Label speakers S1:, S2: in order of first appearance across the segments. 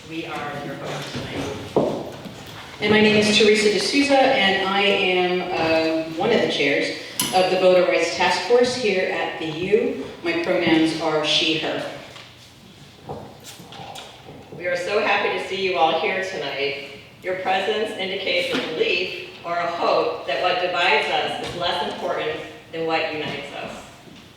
S1: We are your hosts tonight.
S2: And my name is Teresa D'Souza, and I am one of the chairs of the Voter Rights Task Force here at the U. My pronouns are she, her.
S1: We are so happy to see you all here tonight. Your presence indicates a belief or a hope that what divides us is less important than what unites us.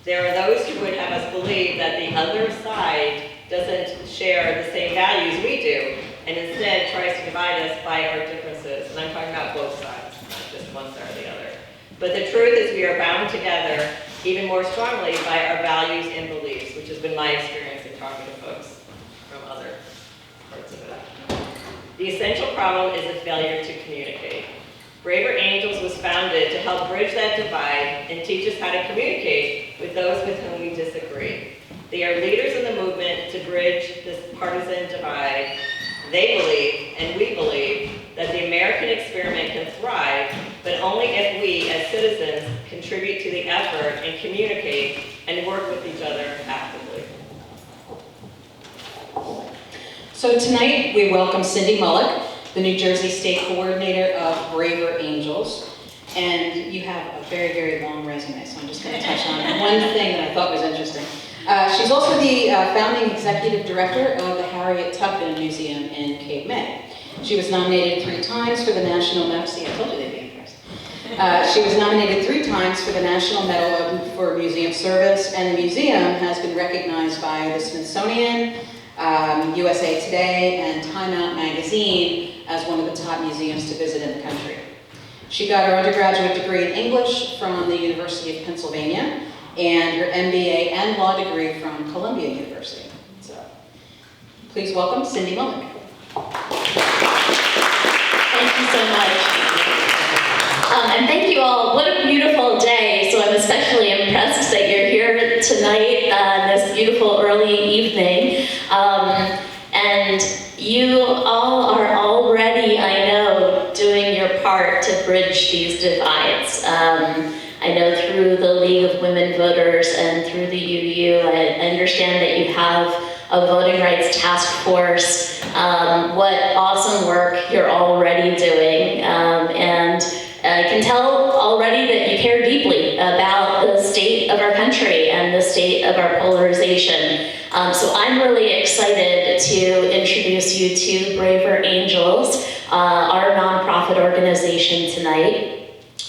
S1: There are those who would have us believe that the other side doesn't share the same values we do, and instead tries to divide us by our differences. And I'm talking about both sides, not just one side or the other. But the truth is we are bound together even more strongly by our values and beliefs, which has been my experience in talking to folks from other parts of it. The essential problem is the failure to communicate. Braver Angels was founded to help bridge that divide and teach us how to communicate with those with whom we disagree. They are leaders in the movement to bridge this partisan divide. They believe, and we believe, that the American experiment can thrive, but only if we, as citizens, contribute to the effort and communicate and work with each other actively.
S2: So tonight we welcome Cindy Mullock, the New Jersey State Coordinator of Braver Angels. And you have a very, very long resume, so I'm just going to touch on one thing that I thought was interesting. She's also the founding executive director of the Harriet Tubman Museum in Cape May. She was nominated 3 times for the National Medal. See, I told you they'd be impressed. She was nominated 3 times for the National Medal for Museum Service, and the museum has been recognized by the Smithsonian, USA Today, and Time Out magazine as one of the top museums to visit in the country. She got her undergraduate degree in English from the University of Pennsylvania and her MBA and law degree from Columbia University. So, please welcome Cindy Mullock.
S3: Thank you so much. And thank you all. What a beautiful day. So I'm especially impressed that you're here tonight, this beautiful early evening. And you all are already, I know, doing your part to bridge these divides. I know through the League of Women Voters and through the UU, I understand that you have a voting rights task force. What awesome work you're already doing. And I can tell already that you care deeply about the state of our country and the state of our polarization. So I'm really excited to introduce you to Braver Angels, our nonprofit organization tonight.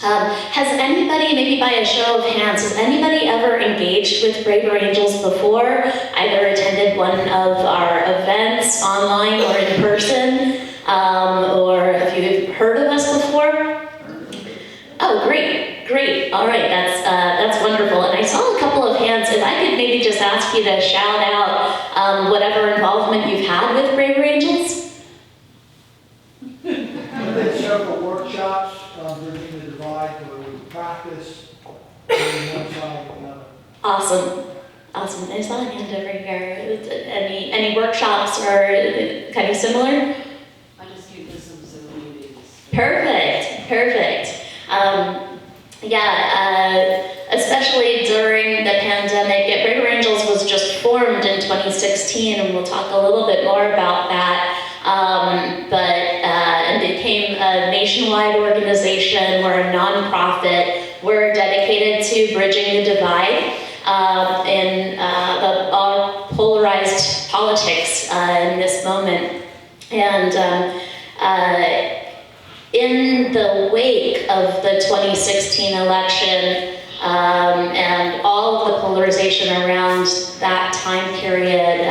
S3: Has anybody, maybe by a show of hands, has anybody ever engaged with Braver Angels before? Either attended one of our events online or in person? Or have you heard of us before? Oh, great, great. All right, that's wonderful. And I saw a couple of hands. If I could maybe just ask you to shout out whatever involvement you've had with Braver Angels.
S4: I did several workshops on bridging the divide where we practice on one side and the other.
S3: Awesome. Awesome. There's not a hand over here. Any workshops or kind of similar?
S5: I just do some Zoom meetings.
S3: Perfect. Perfect. Especially during the pandemic, Braver Angels was just formed in 2016, and we'll talk a little bit more about that. It became a nationwide organization. We're a nonprofit. We're dedicated to bridging the divide in our polarized politics in this moment. And in the wake of the 2016 election and all of the polarization around that time period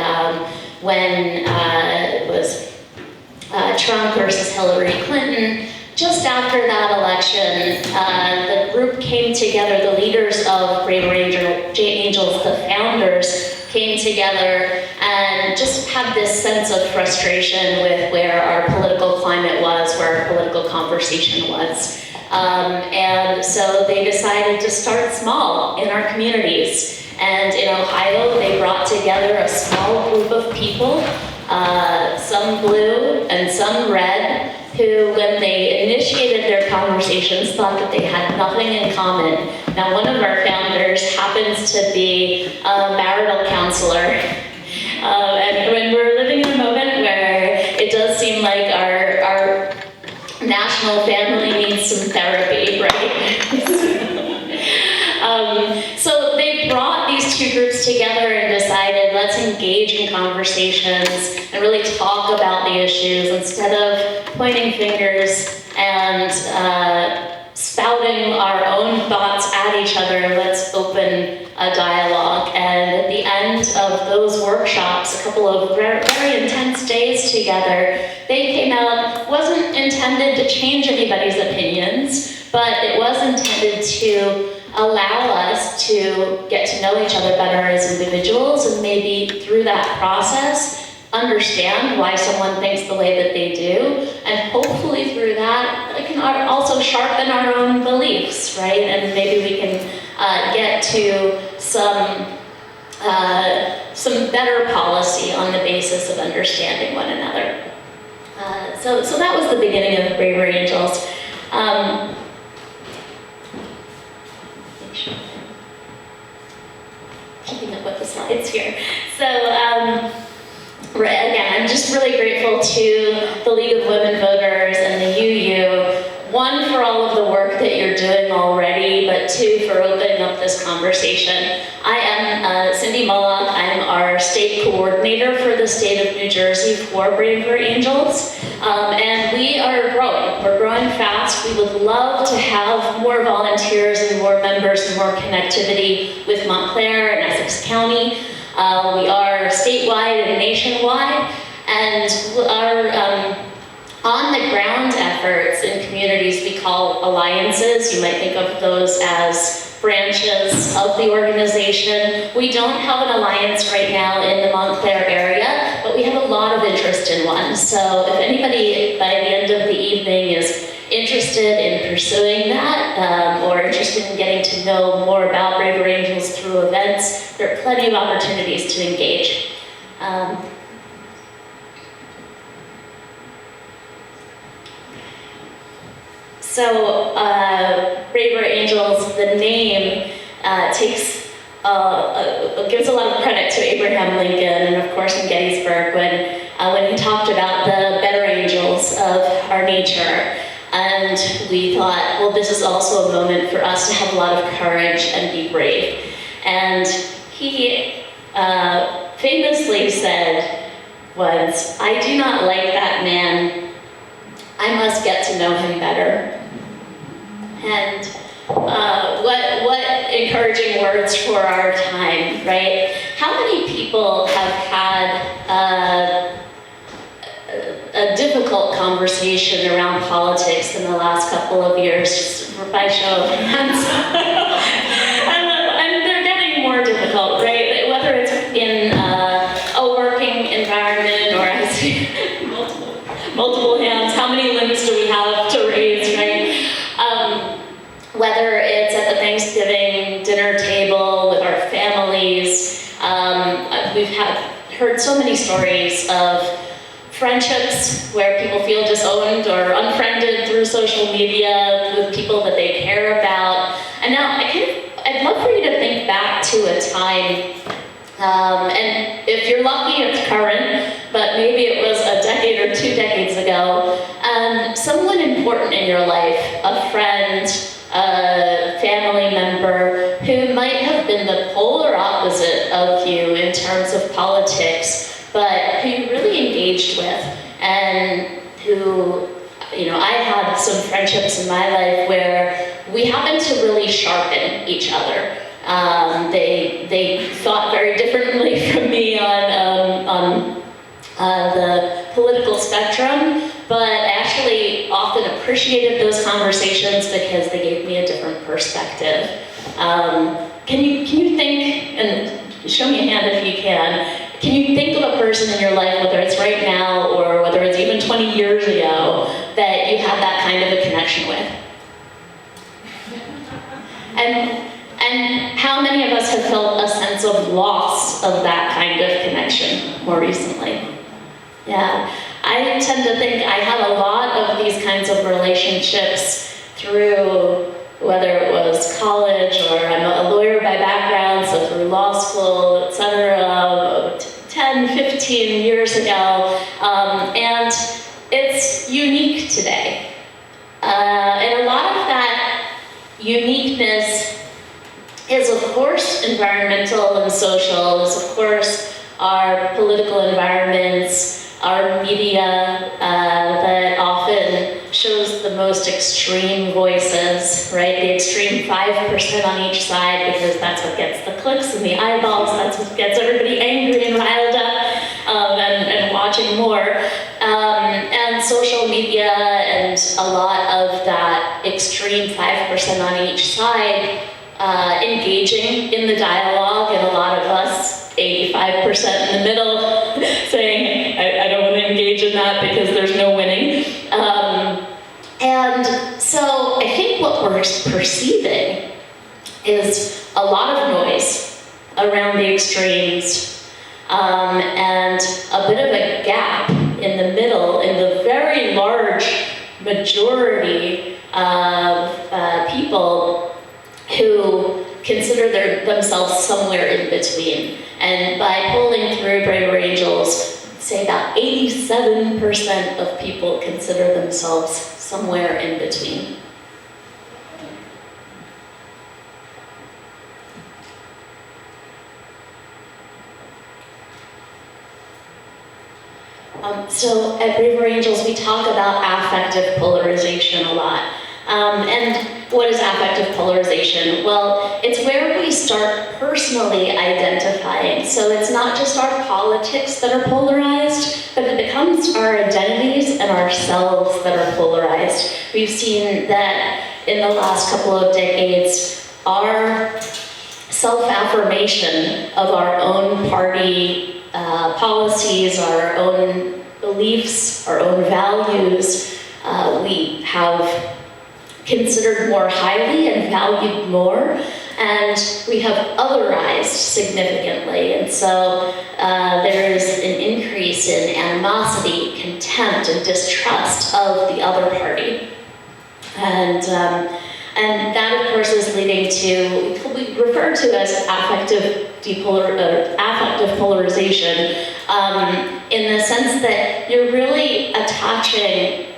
S3: when it was Trump versus Hillary Clinton, just after that election, the group came together, the leaders of Braver Angels, the founders, came together and just had this sense of frustration with where our political climate was, where our political conversation was. And so they decided to start small in our communities. And in Ohio, they brought together a small group of people, some blue and some red, who, when they initiated their conversations, thought that they had nothing in common. Now, one of our founders happens to be a marital counselor. And when we're living in a moment where does seem like our national family needs some therapy, right? So they brought these two groups together and decided, let's engage in conversations and really talk about the issues instead of pointing fingers and spouting our own thoughts at each other. Let's open a dialogue. And at the end of those workshops, a couple of very, very intense days together, they came out, wasn't intended to change anybody's opinions, but it was intended to allow us to get to know each other better as individuals, and maybe through that process understand why someone thinks the way that they do, and hopefully through that it can also sharpen our own beliefs, right? And maybe we can get to some better policy on the basis of understanding one another. So that was the beginning of Braver Angels. Keeping up with the slides here. So again, I'm just really grateful to the League of Women Voters and the UU, one, for all of the work that you're doing already, but two, for opening up this conversation. I am Cindy Mullock. I'm our state coordinator for the state of New Jersey for Braver Angels, and we are growing. We're growing fast. We would love to have more volunteers and more members and more connectivity with Montclair and Essex County. We are statewide and nationwide, and our on-the-ground efforts in communities we call alliances. You might think of those as branches of the organization. We don't have an alliance right now in the Montclair area, but we have a lot of interest in one. So if anybody by the end of the evening is interested in pursuing that, or interested in getting to know more about Braver Angels through events, there are plenty of opportunities to engage. So Braver Angels, the name gives a lot of credit to Abraham Lincoln, and of course in Gettysburg when he talked about the better angels of our nature. And we thought, well, this is also a moment for us to have a lot of courage and be brave. And he famously said once, "I do not like that man. I must get to know him better." And what encouraging words for our time, right? How many people have had a difficult conversation around politics in the last couple of years, just by show of hands? and they're getting more difficult, right? Whether it's in a working environment, or I see multiple hands. How many limbs do we have to raise, right? Whether it's at the Thanksgiving dinner table with our families, we've heard so many stories of friendships where people feel disowned or unfriended through social media with people that they care about. And now I'd love for you to think back to a time, and if you're lucky, it's current, but maybe it was a decade or 2 decades ago, and someone important in your life, a friend, a family member, who might have been the polar opposite of you in terms of politics, but who you really engaged with, and who, I had some friendships in my life where we happened to really sharpen each other. They thought very differently from me on the political spectrum, but actually often appreciated those conversations because they gave me a different perspective. Can you think, and show me a hand if you can you think of a person in your life, whether it's right now or whether it's even 20 years ago, that you had that kind of a connection with? And how many of us have felt a sense of loss of that kind of connection more recently? Yeah, I tend to think I had a lot of these kinds of relationships through, whether it was college, or I'm a lawyer by background, so through law school, etc., 10, 15 years ago, and unique today. And a lot of that uniqueness is, of course, environmental and social, is, of course, our political environments, our media that often shows the most extreme voices, right? The extreme 5% on each side, because that's what gets the clicks and the eyeballs, that's what gets everybody angry and riled up and watching more. And social media and a lot of that extreme 5% on each side engaging in the dialogue, and a lot of us, 85% in the middle, saying, I don't want to engage in that because there's no winning. And so I think what we're perceiving is a lot of noise around the extremes, and a bit of a gap in the middle, in the very large majority of people who consider themselves somewhere in between. And by polling through Braver Angels, say about 87% of people consider themselves somewhere in between. So at Braver Angels, we talk about affective polarization a lot. And what is affective polarization? Well, it's where we start personally identifying. So it's not just our politics that are polarized, but it becomes our identities and ourselves that are polarized. We've seen that in the last couple of decades, our self-affirmation of our own party policies, our own beliefs, our own values, we have considered more highly and valued more, and we have otherized significantly. And so there is an increase in animosity, contempt, and distrust of the other party. And that, of course, is leading to what we refer to as affective polarization, in the sense that you're really attaching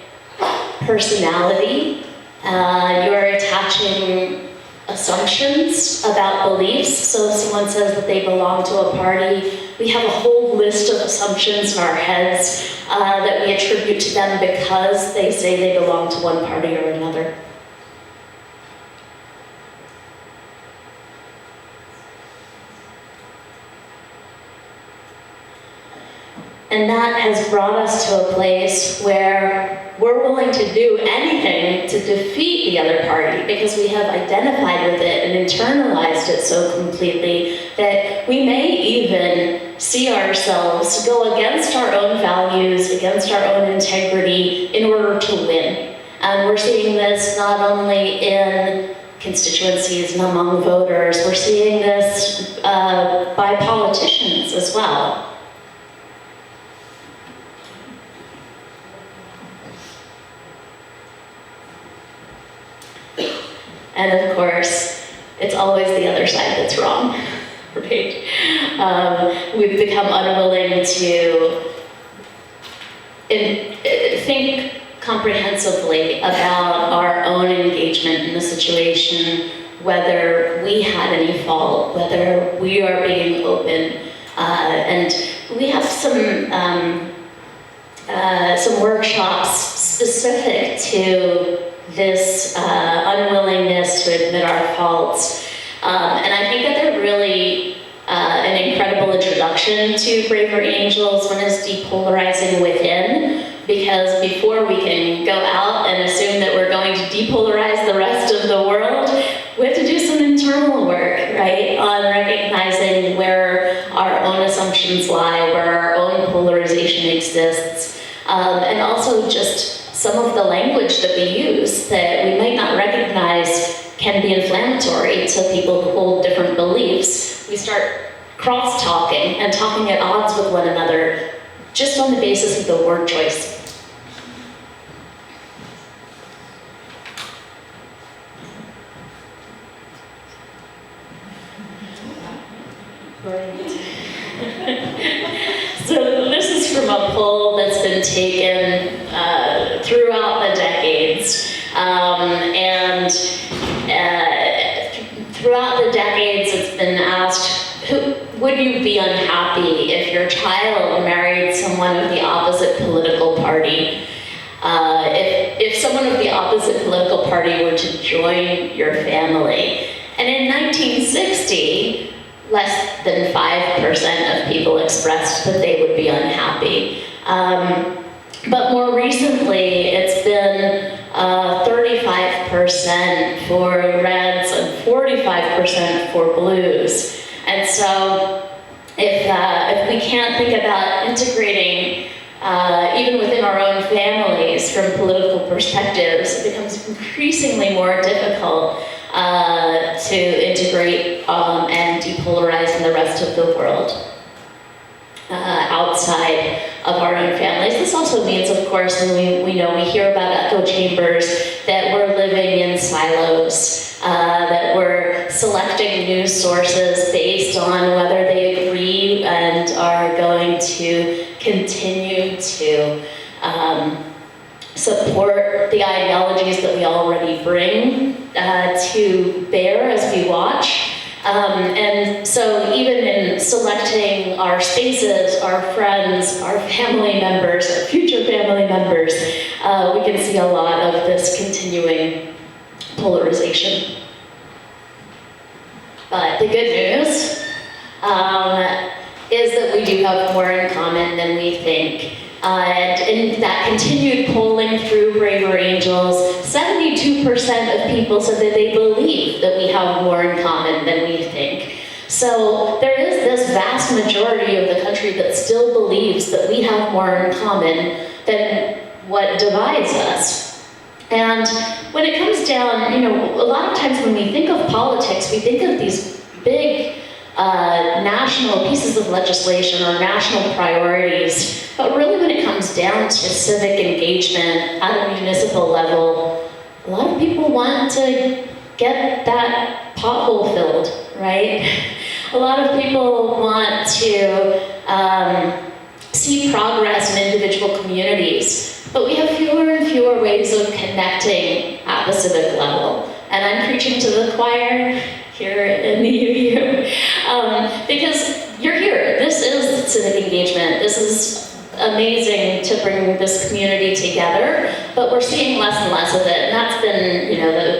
S3: personality, you're attaching assumptions about beliefs. So if someone says that they belong to a party, we have a whole list of assumptions in our heads that we attribute to them because they say they belong to one party or another. And that has brought us to a place where we're willing to do anything to defeat the other party because we have identified with it and internalized it so completely that we may even see ourselves go against our own values, against our own integrity in order to win. And we're seeing this not only in constituencies and among voters, we're seeing this by politicians as well. And of course, it's always the other side that's wrong, right? We've become unwilling to think comprehensively about our own engagement in the situation, whether we had any fault, whether we are being open. And we have some workshops specific to this unwillingness to admit our faults. And I think that they're really an incredible introduction to Braver Angels. One is depolarizing within, because before we can go out and assume that we're going to depolarize the rest of the world, we have to do some internal work, right, on recognizing where our own assumptions lie, where our own polarization exists, and also just some of the language that we use that we might not recognize can be inflammatory to people who hold different beliefs. We start cross-talking and talking at odds with one another just on the basis of the word choice. So this is from a poll that's been taken would you be unhappy if your child married someone of the opposite political party? If someone of the opposite political party were to join your family? And in 1960, less than 5% of people expressed that they would be unhappy. But more recently, it's been 35% for reds and 45% for blues. And so if we can't think about integrating even within our own families from political perspectives, it becomes increasingly more difficult to integrate and depolarize in the rest of the world outside of our own families. This also means, of course, and we know, we hear about echo chambers, that we're living in silos, that we're selecting news sources based on whether they agree and are going to continue to support the ideologies that we already bring to bear as we watch. And so even in selecting our spaces, our friends, our family members, our future family members, we can see a lot of this continuing polarization. But the good news is that we do have more in common than we think. And in that continued polling through Braver Angels, 72% of people said that they believe that we have more in common than we think. So there is this vast majority of the country that still believes that we have more in common than what divides us. And when it comes down, a lot of times when we think of politics, we think of these big national pieces of legislation or national priorities. But really when it comes down to civic engagement at a municipal level, a lot of people want to get that pothole filled, right? A lot of people want to see progress in individual communities, but we have fewer and fewer ways of connecting at the civic level. And I'm preaching to the choir here in the UU, because you're here. This is civic engagement. This is amazing to bring this community together, but we're seeing less and less of it. And that's been,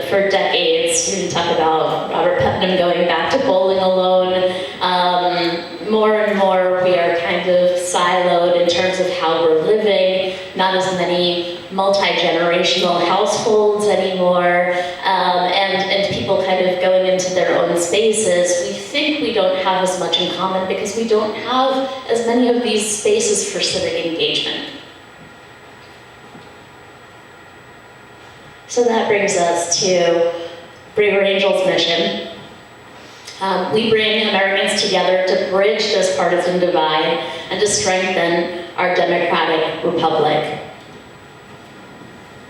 S3: for decades. You can talk about Robert Putnam going back to bowling alone. More and more, we are kind of siloed in terms of how we're living. Not as many multi-generational households anymore, and people kind of going into their own spaces. We think we don't have as much in common because we don't have as many of these spaces for civic engagement. So that brings us to Braver Angels' mission. We bring Americans together to bridge this partisan divide and to strengthen our democratic republic.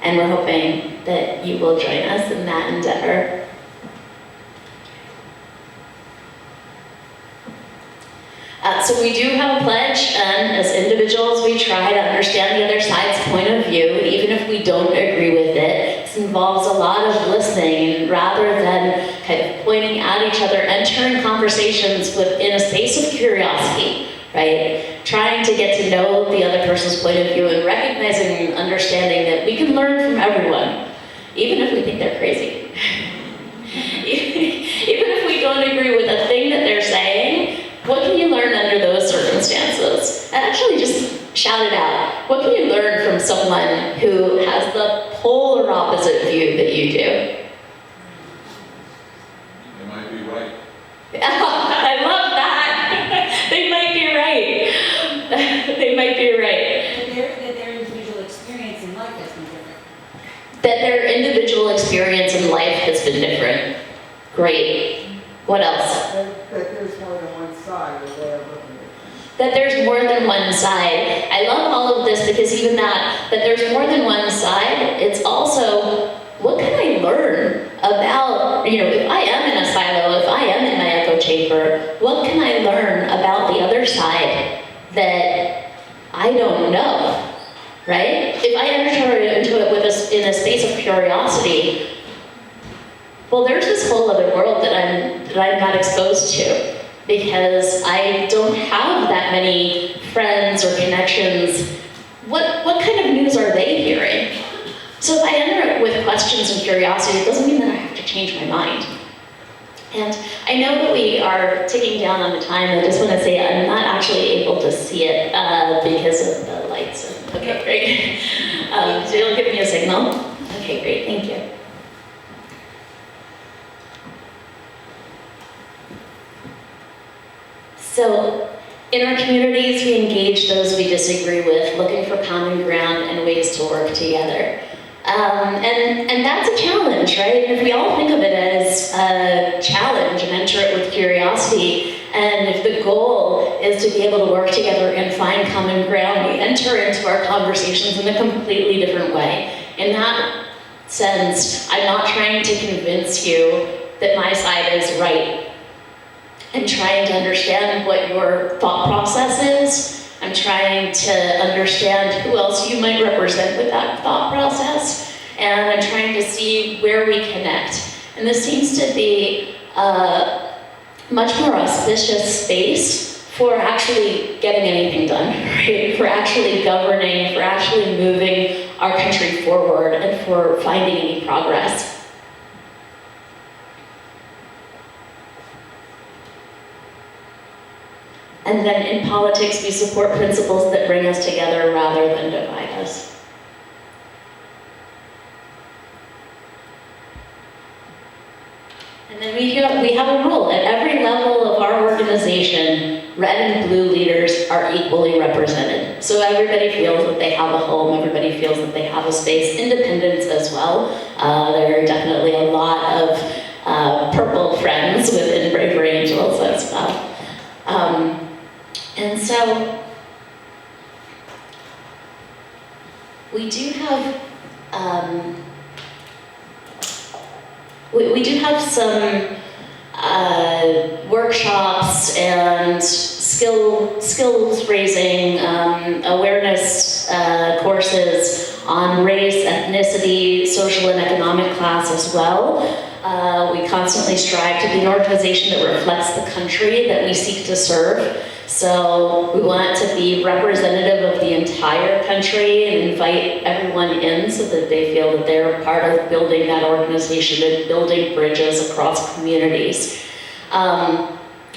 S3: And we're hoping that you will join us in that endeavor. So we do have a pledge, and as individuals, we try to understand the other side's point of view, even if we don't agree with it. This involves a lot of listening, rather than kind of pointing at each other, entering conversations within a space of curiosity, right? Trying to get to know the other person's point of view and recognizing and understanding that we can learn from everyone, even if we think they're crazy. Even if we don't agree with a thing that they're saying, what can you learn under those circumstances? And actually just shout it out. What can you learn from someone who has the polar opposite view that you do?
S6: They might be right.
S3: I love that. They might be right. They might be right.
S5: That their individual experience in life has been different.
S3: That their individual experience in life has been different. Great. What else?
S7: That there's more than one side of way of looking at things.
S3: That there's more than one side. I love all of this because even that there's more than one side, it's also, what can I learn about, if I am in a silo, if I am in my echo chamber, what can I learn about the other side that I don't know, right? If I enter into it in a space of curiosity, well, there's this whole other world that I'm not exposed to. because I don't have that many friends or connections. What kind of news are they hearing? So if I enter it with questions and curiosity, it doesn't mean that I have to change my mind. And I know that we are ticking down on the time. I just want to say I'm not actually able to see it because of the lights. Okay, great. So you'll give me a signal? Okay, great, thank you. So in our communities, we engage those we disagree with, looking for common ground and ways to work together. And that's a challenge, right? And if we all think of it as a challenge and enter it with curiosity, and if the goal is to be able to work together and find common ground, we enter into our conversations in a completely different way. In that sense, I'm not trying to convince you that my side is right. I'm trying to understand what your thought process is. I'm trying to understand who else you might represent with that thought process. And I'm trying to see where we connect. And this seems to be a much more auspicious space for actually getting anything done, right? For actually governing, for actually moving our country forward, and for finding any progress. And then in politics, we support principles that bring us together rather than divide us. And then we have a rule. At every level of our organization, red and blue leaders are equally represented. So everybody feels that they have a home, everybody feels that they have a space. Independents as well. There are definitely a lot of purple friends within Braver Angels as well. And so, we do have we do have some workshops and skills raising awareness courses on race, ethnicity, social and economic class as well. We constantly strive to be an organization that reflects the country that we seek to serve. So we want to be representative of the entire country and invite everyone in so that they feel that they're part of building that organization and building bridges across communities.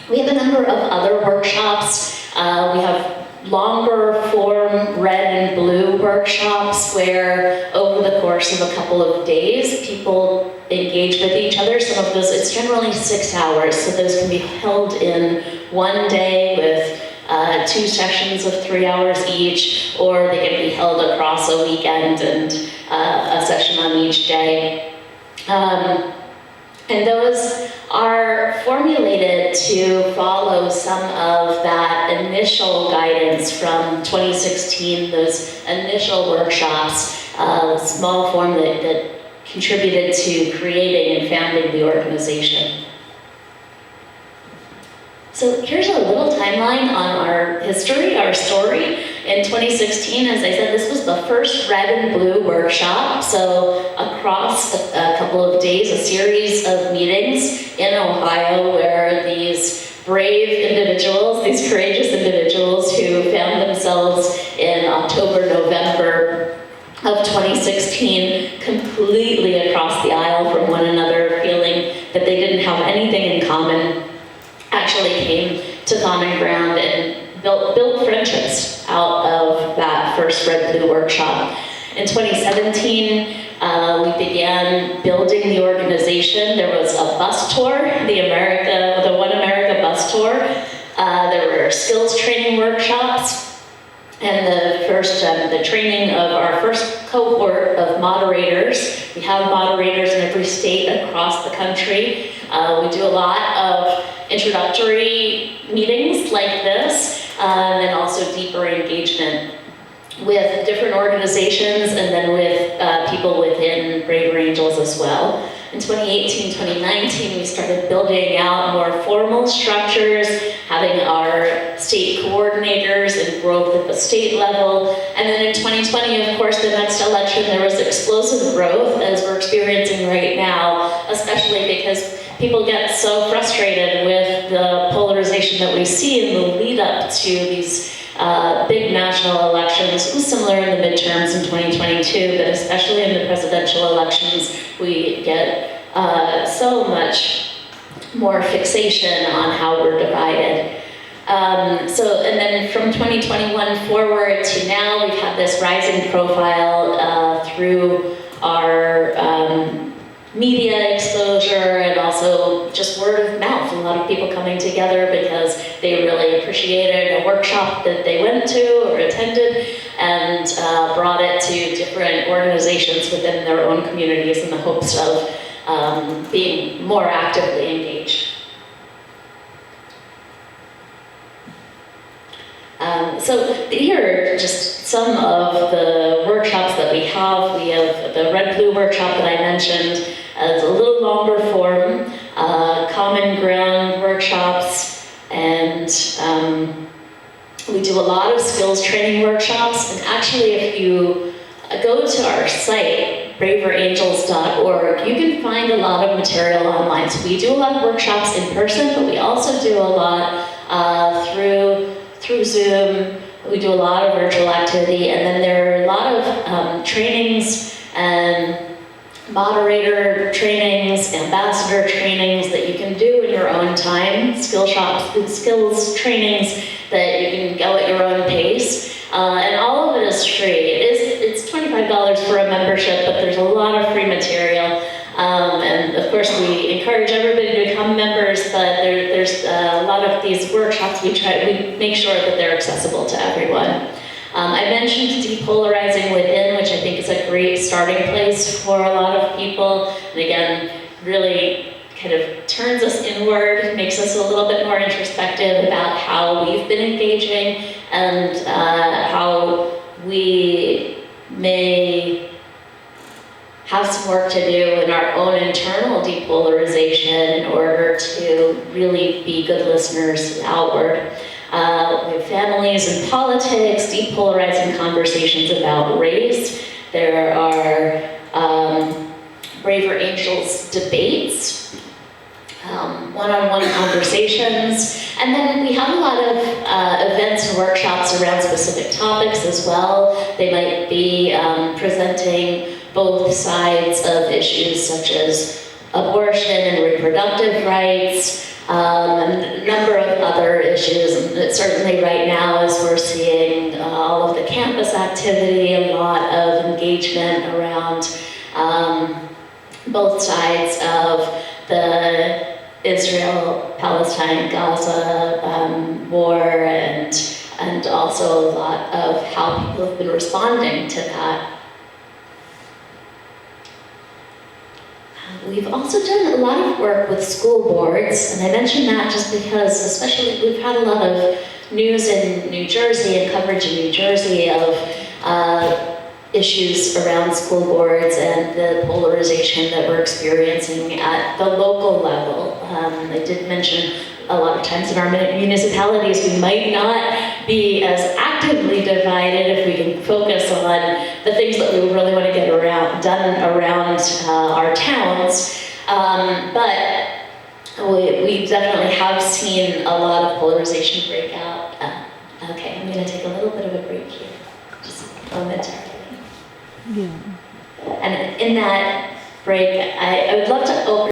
S3: We have a number of other workshops. We have longer form red and blue workshops where over the course of a couple of days, people engage with each other. Some of those, it's generally 6 hours, so those can be held in one day with 2 sessions of 3 hours each, or they can be held across a weekend and a session on each day. And those are formulated to follow some of that initial guidance from 2016, those initial workshops, small form that contributed to creating and founding the organization. So here's a little timeline on our history, our story. In 2016, as I said, this was the first red and blue workshop. So across a couple of days, a series of meetings in Ohio where these brave individuals, these courageous individuals who found themselves in October, November of 2016, completely across the aisle from one another, feeling that they didn't have anything in common, actually came to common ground and built friendships out of that first Red Blue workshop. In 2017, we began building the organization. There was a bus tour, the One America bus tour. There were skills training workshops, and the training of our first cohort of moderators. We have moderators in every state across the country. We do a lot of introductory meetings like this, and also deeper engagement with different organizations and then with people within Braver Angels as well. in 2018, 2019, we started building out more formal structures, having our state coordinators and growth at the state level. And then in 2020, of course, the next election, there was explosive growth as we're experiencing right now, especially because people get so frustrated with the polarization that we see in the lead up to these big national elections. It was similar in the midterms in 2022, but especially in the presidential elections, we get so much more fixation on how we're divided. And then from 2021 forward to now, we've had this rising profile through our media exposure and also just word of mouth. A lot of people coming together because they really appreciated a workshop that they went to or attended and brought it to different organizations within their own communities in the hopes of being more actively engaged. So here are just some of the workshops that we have. We have the Red Blue workshop that I mentioned as a little longer form, Common Ground workshops, and we do a lot of skills training workshops. And actually, if you go to our site, braverangels.org, you can find a lot of material online. So we do a lot of workshops in person, but we also do a lot through Zoom. We do a lot of virtual activity, and then there are a lot of trainings and moderator trainings, ambassador trainings that you can do in your own time, skills trainings that you can go at your own pace, and all of it is free. It's $25 for a membership, but there's a lot of free material. And of course, we encourage everybody to become members, but there's a lot of these workshops, we make sure that they're accessible to everyone. I mentioned Depolarizing Within, which I think is a great starting place for a lot of people. And again, really kind of turns us inward, makes us a little bit more introspective about how we've been engaging and how we may have some work to do in our own internal depolarization in order to really be good listeners outward. We have Families and Politics, Depolarizing Conversations about Race. There are Braver Angels debates, one-on-one conversations, and then we have a lot of events and workshops around specific topics as well. They might be presenting both sides of issues such as abortion and reproductive rights, and a number of other issues. And certainly right now, as we're seeing all of the campus activity, a lot of engagement around both sides of the Israel-Palestine, Gaza war, and also a lot of how people have been responding to that. We've also done a lot of work with school boards, and I mention that just because, especially, we've had a lot of news in New Jersey and coverage in New Jersey of issues around school boards and the polarization that we're experiencing at the local level. I did mention a lot of times in our municipalities, we might not be as actively divided if we can focus on the things that we really want to get done around our towns. But we definitely have seen a lot of polarization break out. Okay, I'm going to take a little bit of a break here, just momentarily. Yeah. And in that break, I would love to open